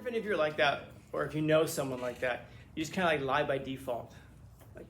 if any of you are like that, or if you know someone like that, you just kind of like lie by default. Like,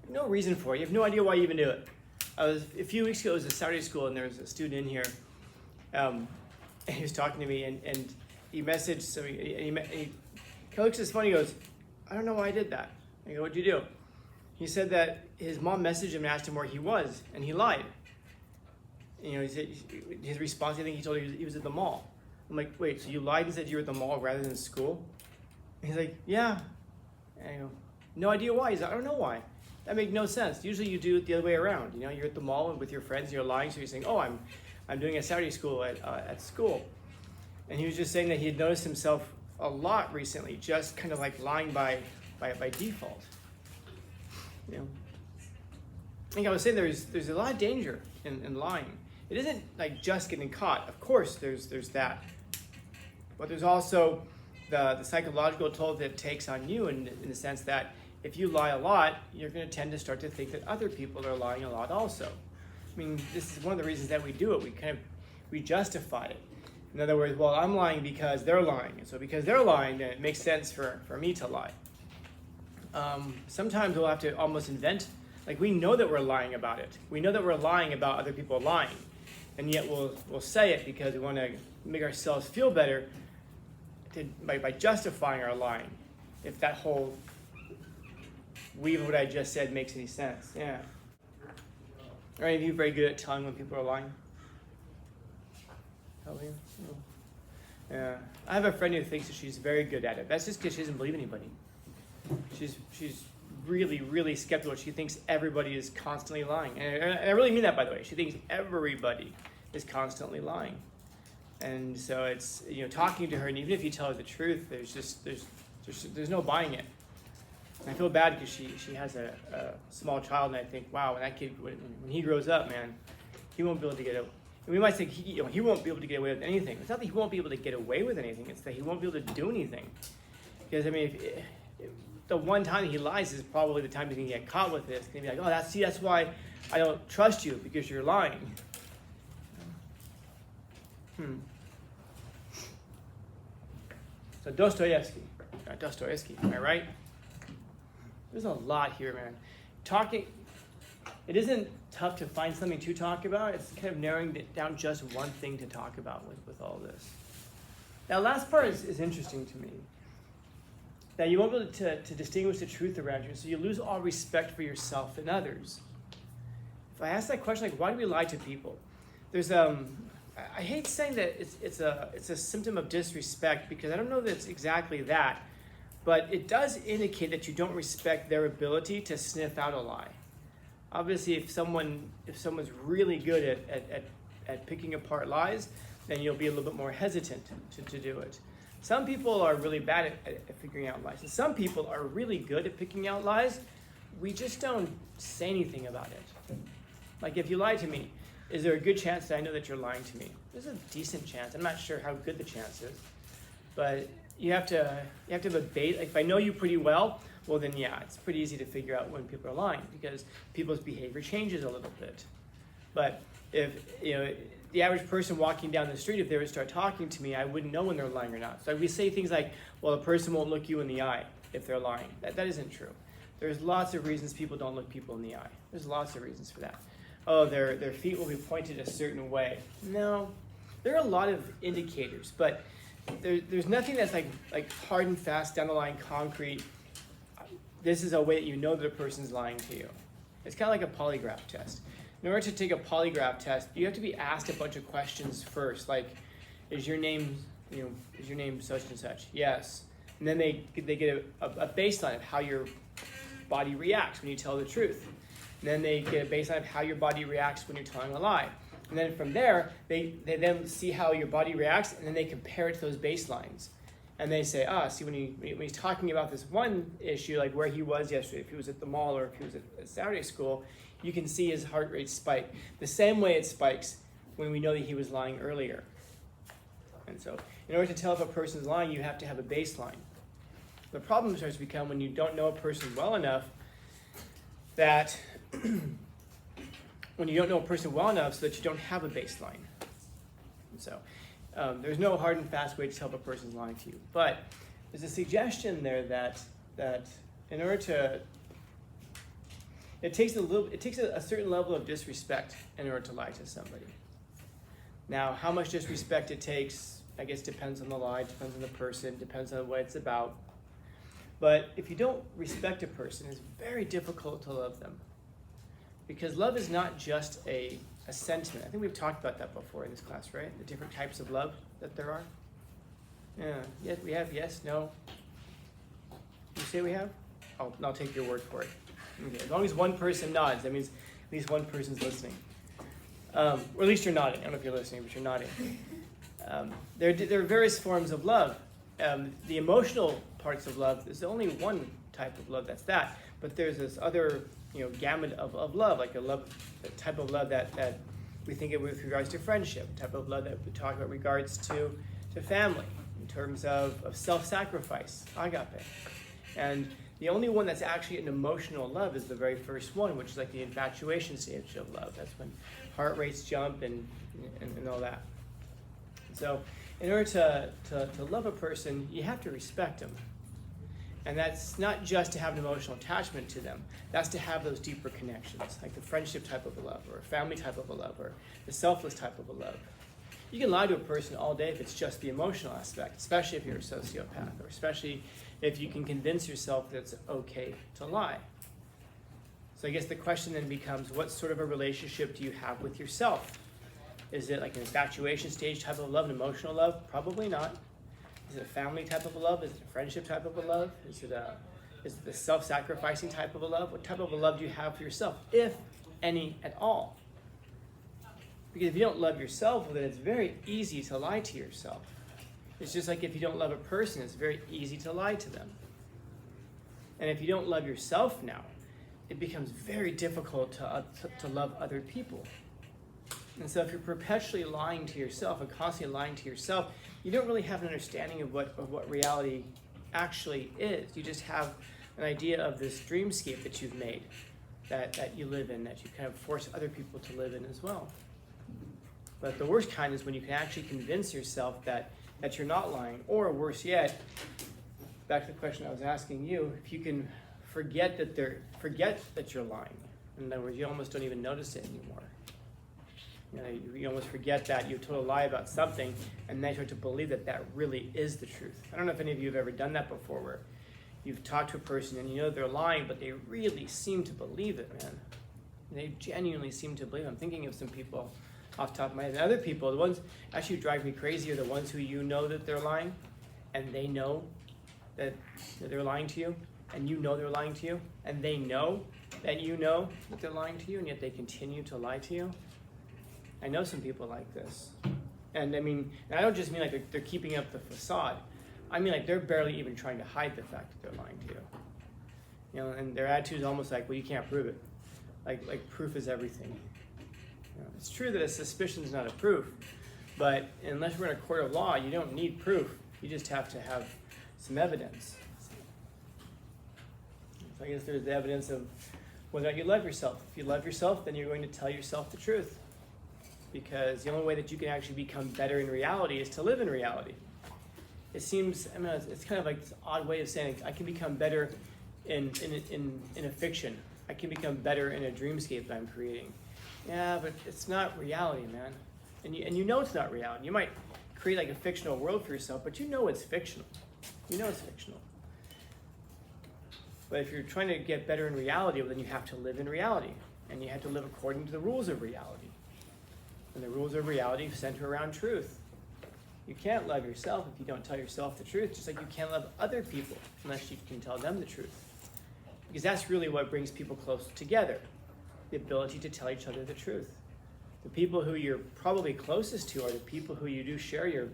no reason for it. You have no idea why you even do it. A few weeks ago, it was a Saturday school, and there was a student in here, and he was talking to me, and he messaged, so he looks at his phone, he goes, I don't know why I did that. I go, what'd you do? He said that his mom messaged him and asked him where he was, and he lied. You know, he said, his response, I think he told her he was at the mall. I'm like, wait, so you lied and said you were at the mall rather than school? And he's like, yeah. And I go, no idea why. He's like, I don't know why. That makes no sense. Usually you do it the other way around. You know, you're at the mall with your friends, you're lying, so you're saying, oh, I'm doing a Saturday school at school. And he was just saying that he had noticed himself a lot recently, just kind of like lying by default. You know, I think I was saying there's a lot of danger in lying. It isn't like just getting caught. Of course, there's that, but there's also the psychological toll that it takes on you in the sense that if you lie a lot, you're going to tend to start to think that other people are lying a lot also. I mean, this is one of the reasons that we do it. We justify it. In other words, well, I'm lying because they're lying, and so because they're lying, then it makes sense for me to lie. Sometimes we'll have to almost invent, like we know that we're lying about it. We know that we're lying about other people lying, and yet we'll say it because we want to make ourselves feel better by justifying our lying. If that whole weave of what I just said makes any sense, yeah. Are any of you very good at telling when people are lying? Telling? No. Yeah. I have a friend who thinks that she's very good at it. That's just because she doesn't believe anybody. She's really, really skeptical. She thinks everybody is constantly lying. And I really mean that, by the way. She thinks everybody is constantly lying. And so it's, you know, talking to her, and even if you tell her the truth, there's no buying it. And I feel bad because she has a small child, and I think, wow, when that kid, when he grows up, man, he won't be able to get away. And we might think he won't be able to get away with anything. It's not that he won't be able to get away with anything. It's that he won't be able to do anything. Because, I mean, if the one time he lies is probably the time he's going to get caught with it. It's going to be like, oh, that's why I don't trust you, because you're lying. So Dostoevsky, am I right? There's a lot here, man. Talking, it isn't tough to find something to talk about. It's kind of narrowing it down just one thing to talk about with all this. Now, last part is interesting to me. That you won't be able to distinguish the truth around you, so you lose all respect for yourself and others. If I ask that question, like, why do we lie to people? There's I hate saying that it's a symptom of disrespect, because I don't know that it's exactly that, but it does indicate that you don't respect their ability to sniff out a lie. Obviously, if someone's really good at picking apart lies, then you'll be a little bit more hesitant to do it. Some people are really bad at figuring out lies, and some people are really good at picking out lies. We just don't say anything about it. Like, if you lie to me, is there a good chance that I know that you're lying to me? There's a decent chance. I'm not sure how good the chance is, but you have to have a base. Like, if I know you pretty well, well then yeah, it's pretty easy to figure out when people are lying, because people's behavior changes a little bit. But if the average person walking down the street, if they were to start talking to me, I wouldn't know when they're lying or not. So we say things like, well, a person won't look you in the eye if they're lying. That isn't true. There's lots of reasons people don't look people in the eye. There's lots of reasons for that. Oh, their feet will be pointed a certain way. No, there are a lot of indicators, but there's nothing that's like hard and fast, down the line, concrete. This is a way that you know that a person's lying to you. It's kind of like a polygraph test. In order to take a polygraph test, you have to be asked a bunch of questions first, like, is your name such and such? Yes. And then they get a baseline of how your body reacts when you tell the truth. And then they get a baseline of how your body reacts when you're telling a lie. And then from there, they then see how your body reacts, and then they compare it to those baselines. And they say, see, when he's talking about this one issue, like where he was yesterday, if he was at the mall or if he was at Saturday school, you can see his heart rate spike. The same way it spikes when we know that he was lying earlier. And so in order to tell if a person's lying, you have to have a baseline. The problem starts to become when you don't know a person well enough that so that you don't have a baseline. And so There's no hard and fast way to tell if a person's lying to you. But there's a suggestion there that in order to, it takes a certain level of disrespect in order to lie to somebody. Now, how much disrespect it takes, I guess, depends on the lie, depends on the person, depends on what it's about. But if you don't respect a person, it's very difficult to love them. Because love is not just a sentiment. I think we've talked about that before in this class, right? The different types of love that there are. Yeah, yes, we have, yes, no. You say we have? I'll take your word for it. Okay. As long as one person nods, that means at least one person's listening. Or at least you're nodding. I don't know if you're listening, but you're nodding. There are various forms of love. The emotional parts of love, there's only one type of love, that's that. But there's this other gamut of love, like a type of love that we think of with regards to friendship, type of love that we talk about regards to family, in terms of self-sacrifice, agape. And the only one that's actually an emotional love is the very first one, which is like the infatuation stage of love. That's when heart rates jump and all that. So in order to love a person, you have to respect them. And that's not just to have an emotional attachment to them. That's to have those deeper connections, like the friendship type of a love, or a family type of a love, or the selfless type of a love. You can lie to a person all day if it's just the emotional aspect, especially if you're a sociopath, or especially if you can convince yourself that it's okay to lie. So I guess the question then becomes, what sort of a relationship do you have with yourself? Is it like an infatuation stage type of love, an emotional love? Probably not. Is it a family type of a love? Is it a friendship type of a love? Is it the self-sacrificing type of a love? What type of a love do you have for yourself, if any at all? Because if you don't love yourself, well, then it's very easy to lie to yourself. It's just like if you don't love a person, it's very easy to lie to them. And if you don't love yourself now, it becomes very difficult to love other people. And so if you're perpetually lying to yourself and constantly lying to yourself, you don't really have an understanding of what reality actually is. You just have an idea of this dreamscape that you've made, that you live in, that you kind of force other people to live in as well. But the worst kind is when you can actually convince yourself that you're not lying, or worse yet, back to the question I was asking you, if you can forget that you're lying. In other words, you almost don't even notice it anymore. You almost forget that you told a lie about something, and then you start to believe that really is the truth. I don't know if any of you have ever done that before, where you've talked to a person and you know they're lying, but they really seem to believe it, man. They genuinely seem to believe it. I'm thinking of some people off the top of my head. And other people, the ones actually who drive me crazy are the ones who you know that they're lying, and they know that they're lying to you, and you know they're lying to you, and they know that you know that they're lying to you, and yet they continue to lie to you. I know some people like this. And I don't just mean like they're keeping up the facade. I mean like they're barely even trying to hide the fact that they're lying to you. And their attitude is almost like, well, you can't prove it. Like proof is everything. It's true that a suspicion is not a proof, but unless we're in a court of law, you don't need proof. You just have to have some evidence. So I guess there's the evidence of whether or not you love yourself. If you love yourself, then you're going to tell yourself the truth. Because the only way that you can actually become better in reality is to live in reality. It seems, it's kind of like this odd way of saying I can become better in a fiction. I can become better in a dreamscape that I'm creating. Yeah, but it's not reality, man. And you know it's not reality. You might create like a fictional world for yourself, but you know it's fictional. You know it's fictional. But if you're trying to get better in reality, well, then you have to live in reality. And you have to live according to the rules of reality. And the rules of reality center around truth. You can't love yourself if you don't tell yourself the truth, just like you can't love other people unless you can tell them the truth. Because that's really what brings people close together, the ability to tell each other the truth. The people who you're probably closest to are the people who you do share your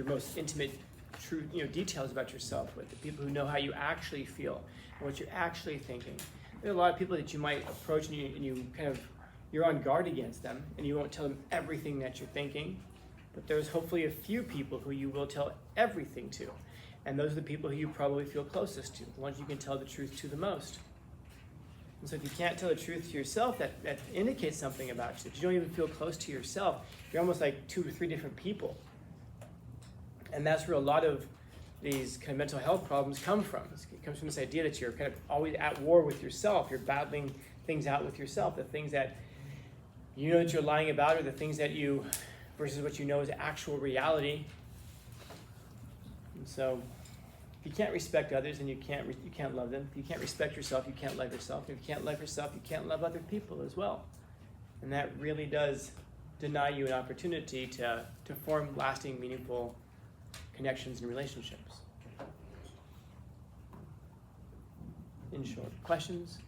most intimate true details about yourself with, the people who know how you actually feel and what you're actually thinking. There are a lot of people that you might approach and you kind of you're on guard against them, and you won't tell them everything that you're thinking, but there's hopefully a few people who you will tell everything to, and those are the people who you probably feel closest to, the ones you can tell the truth to the most. And so if you can't tell the truth to yourself, that indicates something about you, that you don't even feel close to yourself. You're almost like 2 or 3 different people. And that's where a lot of these kind of mental health problems come from. It comes from this idea that you're kind of always at war with yourself. You're battling things out with yourself. The things that you know that you're lying about are the things that you, versus what you know is actual reality. And so if you can't respect others, then you can't love them. If you can't respect yourself, you can't love yourself. If you can't love yourself, you can't love other people as well. And that really does deny you an opportunity to form lasting, meaningful connections and relationships. In short, questions,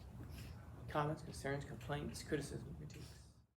comments, concerns, complaints, criticism?